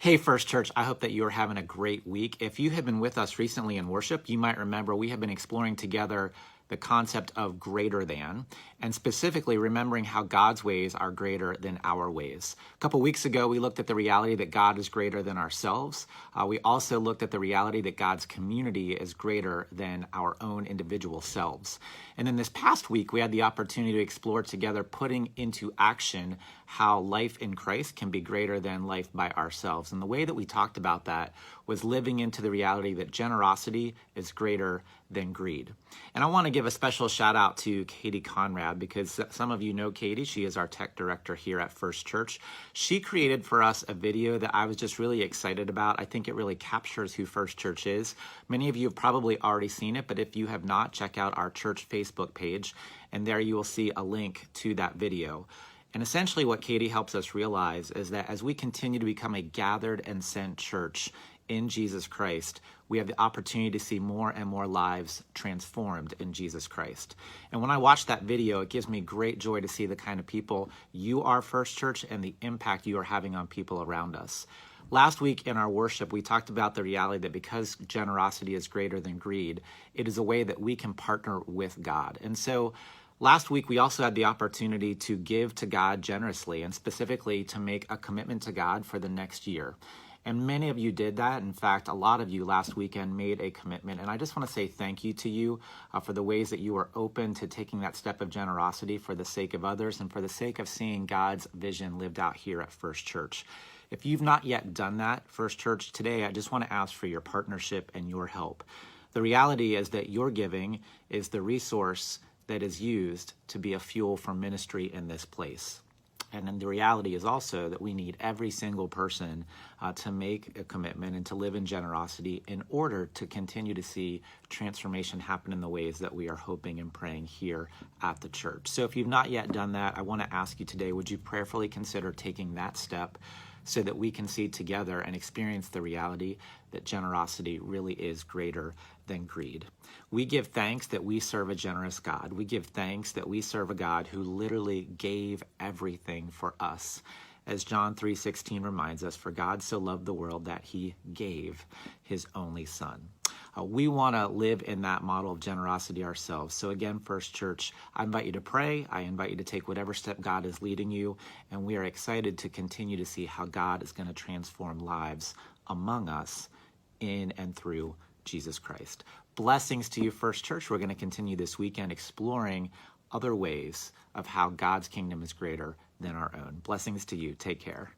Hey, First Church, I hope that you are having a great week. If you have been with us recently in worship, you might remember we have been exploring together the concept of greater than, and specifically remembering how God's ways are greater than our ways. A couple weeks ago, we looked at the reality that God is greater than ourselves. We also looked at the reality that God's community is greater than our own individual selves. And then this past week, we had the opportunity to explore together putting into action how life in Christ can be greater than life by ourselves. And the way that we talked about that was living into the reality that generosity is greater than greed. And I want to give a special shout out to Katie Conrad, because some of you know Katie. She is our tech director here at First Church. She created for us a video that I was just really excited about. I think it really captures who First Church is. Many of you have probably already seen it, but if you have not, check out our church Facebook page, and there you will see a link to that video. And essentially what Katie helps us realize is that as we continue to become a gathered and sent church in Jesus Christ, we have the opportunity to see more and more lives transformed in Jesus Christ. And when I watch that video, it gives me great joy to see the kind of people you are, First Church, and the impact you are having on people around us. Last week in our worship, we talked about the reality that because generosity is greater than greed, it is a way that we can partner with God. And so last week, we also had the opportunity to give to God generously, and specifically to make a commitment to God for the next year. And many of you did that. In fact, a lot of you last weekend made a commitment. And I just want to say thank you to you for the ways that you were open to taking that step of generosity for the sake of others and for the sake of seeing God's vision lived out here at First Church. If you've not yet done that, First Church, today I just want to ask for your partnership and your help. The reality is that your giving is the resource that is used to be a fuel for ministry in this place. And then the reality is also that we need every single person to make a commitment and to live in generosity in order to continue to see transformation happen in the ways that we are hoping and praying here at the church. So if you've not yet done that, I want to ask you today, would you prayerfully consider taking that step so that we can see together and experience the reality that generosity really is greater than greed. We give thanks that we serve a generous God. We give thanks that we serve a God who literally gave everything for us. As John 3:16 reminds us, for God so loved the world that he gave his only son. We want to live in that model of generosity ourselves. So again, First Church, I invite you to pray. I invite you to take whatever step God is leading you. And we are excited to continue to see how God is going to transform lives among us in and through Jesus Christ. Blessings to you, First Church. We're going to continue this weekend exploring other ways of how God's kingdom is greater than our own. Blessings to you. Take care.